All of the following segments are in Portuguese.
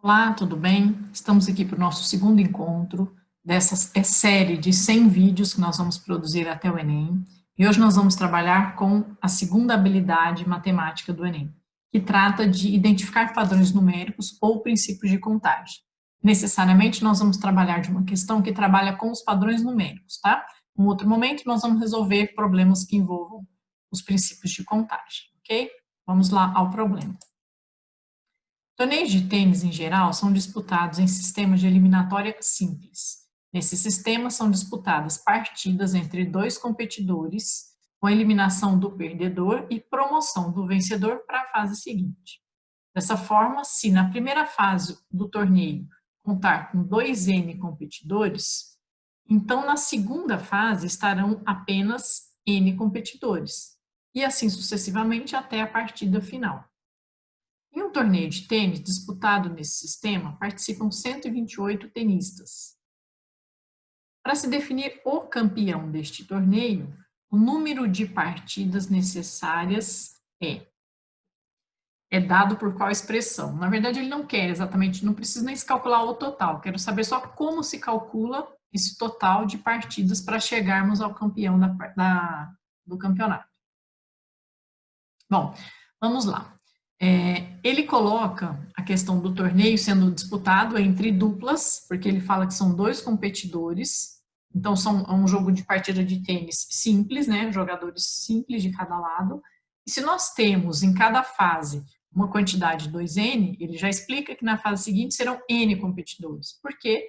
Olá, tudo bem? Estamos aqui para o nosso segundo encontro dessa série de 100 vídeos que nós vamos produzir até o Enem. E hoje nós vamos trabalhar com a segunda habilidade matemática do Enem, que trata de identificar padrões numéricos ou princípios de contagem. Necessariamente nós vamos trabalhar de uma questão que trabalha com os padrões numéricos, tá? Em outro momento nós vamos resolver problemas que envolvam os princípios de contagem, ok? Vamos lá ao problema. Torneios de tênis, em geral, são disputados em sistemas de eliminatória simples. Nesse sistema, são disputadas partidas entre dois competidores, com eliminação do perdedor e promoção do vencedor para a fase seguinte. Dessa forma, se na primeira fase do torneio contar com 2N competidores, então na segunda fase estarão apenas N competidores, e assim sucessivamente até a partida final. Em um torneio de tênis disputado nesse sistema, participam 128 tenistas. Para se definir o campeão deste torneio, o número de partidas necessárias é dado por qual expressão? Na verdade, ele não quer exatamente, não precisa nem se calcular o total, quero saber só como se calcula esse total de partidas para chegarmos ao campeão do campeonato. Bom, vamos lá. Ele coloca a questão do torneio sendo disputado entre duplas, porque ele fala que são dois competidores, então é um jogo de partida de tênis simples, né, jogadores simples de cada lado, e se nós temos em cada fase uma quantidade de 2N, ele já explica que na fase seguinte serão N competidores, porque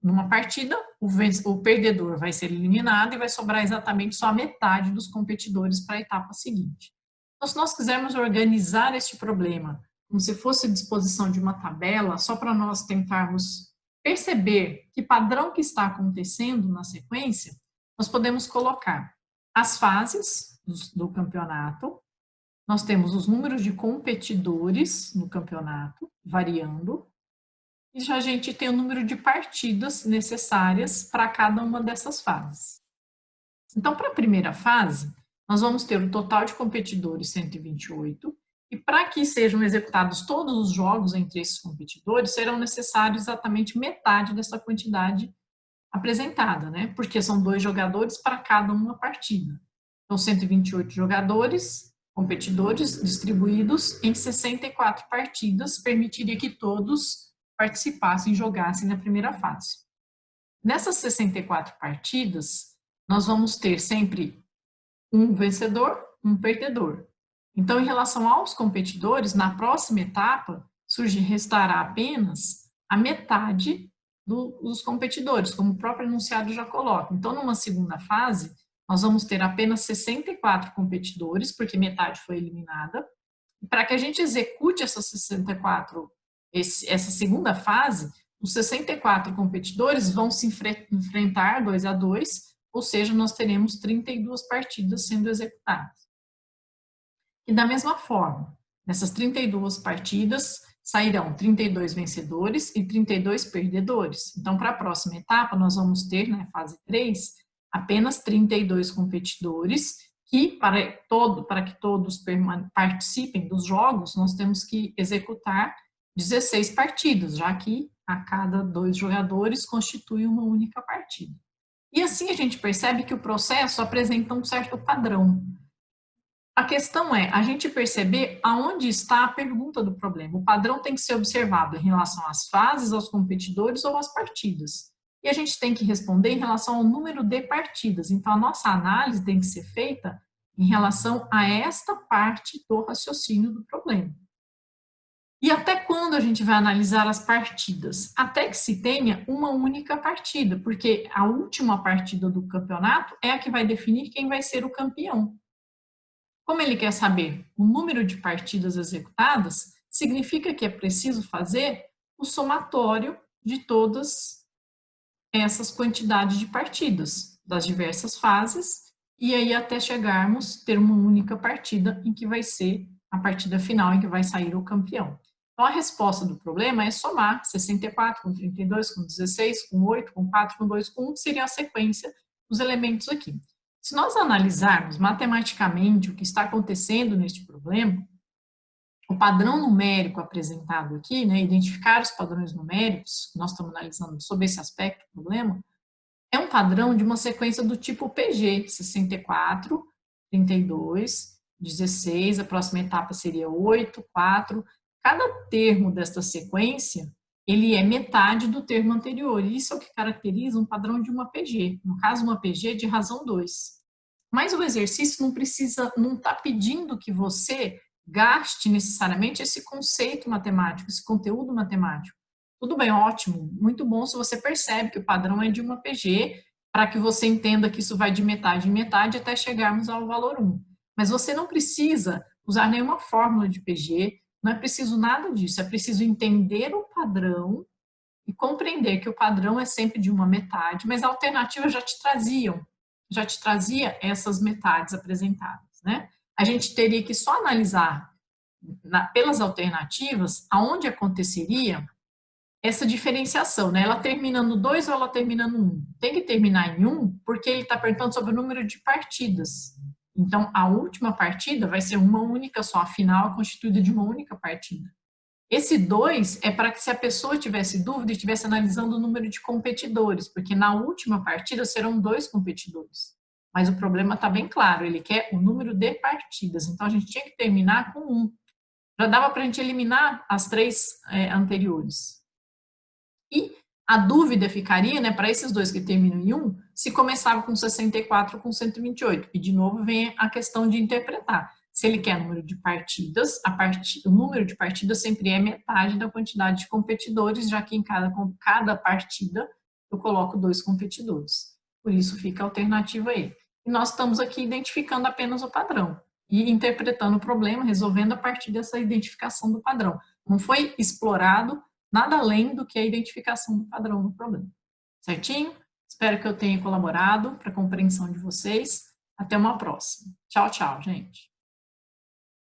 numa partida o perdedor vai ser eliminado e vai sobrar exatamente só a metade dos competidores para a etapa seguinte. Então, se nós quisermos organizar este problema como se fosse disposição de uma tabela, só para nós tentarmos perceber que padrão que está acontecendo na sequência, nós podemos colocar as fases do campeonato, nós temos os números de competidores no campeonato, variando, e já a gente tem o número de partidas necessárias para cada uma dessas fases. Então, para a primeira fase, nós vamos ter o total de competidores 128, e para que sejam executados todos os jogos entre esses competidores, serão necessários exatamente metade dessa quantidade apresentada, né? Porque são 2 jogadores para cada uma partida. Então, 128 jogadores, competidores, distribuídos em 64 partidas, permitiria que todos participassem e jogassem na primeira fase. Nessas 64 partidas, nós vamos ter sempre um vencedor, um perdedor. Então, em relação aos competidores, na próxima etapa, restará apenas a metade dos competidores, como o próprio enunciado já coloca. Então, numa segunda fase, nós vamos ter apenas 64 competidores, porque metade foi eliminada. E para que a gente execute essa segunda fase, os 64 competidores vão se enfrentar 2 a 2, ou seja, nós teremos 32 partidas sendo executadas. E da mesma forma, nessas 32 partidas, sairão 32 vencedores e 32 perdedores. Então, para a próxima etapa, nós vamos ter, na fase 3, apenas 32 competidores, que para que todos participem dos jogos, nós temos que executar 16 partidas, já que a cada 2 jogadores constitui uma única partida. E assim a gente percebe que o processo apresenta um certo padrão. A questão é a gente perceber aonde está a pergunta do problema. O padrão tem que ser observado em relação às fases, aos competidores ou às partidas. E a gente tem que responder em relação ao número de partidas. Então, a nossa análise tem que ser feita em relação a esta parte do raciocínio do problema. E até quando a gente vai analisar as partidas? Até que se tenha uma única partida, porque a última partida do campeonato é a que vai definir quem vai ser o campeão. Como ele quer saber o número de partidas executadas, significa que é preciso fazer o somatório de todas essas quantidades de partidas, das diversas fases, e aí até chegarmos a ter uma única partida em que vai ser a partida final em que vai sair o campeão. Então, a resposta do problema é somar 64 com 32, com 16, com 8, com 4, com 2, com 1, que seria a sequência dos elementos aqui. Se nós analisarmos matematicamente o que está acontecendo neste problema, o padrão numérico apresentado aqui, né, identificar os padrões numéricos, nós estamos analisando sobre esse aspecto do problema, é um padrão de uma sequência do tipo PG, 64, 32, 16, a próxima etapa seria 8, 4. Cada termo desta sequência, ele é metade do termo anterior. Isso é o que caracteriza um padrão de uma PG. No caso, uma PG de razão 2. Mas o exercício não está pedindo que você gaste necessariamente esse conceito matemático, esse conteúdo matemático. Tudo bem, ótimo, muito bom se você percebe que o padrão é de uma PG, para que você entenda que isso vai de metade em metade até chegarmos ao valor 1. Mas você não precisa usar nenhuma fórmula de PG, não é preciso nada disso, é preciso entender o padrão e compreender que o padrão é sempre de uma metade, mas a alternativa já te trazia essas metades apresentadas, né? A gente teria que só analisar pelas alternativas aonde aconteceria essa diferenciação, né? Ela termina no 2 ou ela termina no 1? Tem que terminar em 1 porque ele está perguntando sobre o número de partidas. Então, a última partida vai ser uma única só, a final é constituída de uma única partida. Esse 2 é para que se a pessoa tivesse dúvida, estivesse analisando o número de competidores, porque na última partida serão 2 competidores. Mas o problema está bem claro, ele quer o número de partidas, então a gente tinha que terminar com 1. Já dava para a gente eliminar as 3 anteriores. E a dúvida ficaria, né, para esses dois que terminam em 1, se começava com 64 ou com 128. E, de novo, vem a questão de interpretar. Se ele quer número de partidas, o número de partidas sempre é metade da quantidade de competidores, já que em cada partida eu coloco 2 competidores. Por isso fica a alternativa E. E nós estamos aqui identificando apenas o padrão e interpretando o problema, resolvendo a partir dessa identificação do padrão. Não foi explorado nada além do que a identificação do padrão do problema. Certinho? Espero que eu tenha colaborado para a compreensão de vocês. Até uma próxima. Tchau, tchau, gente.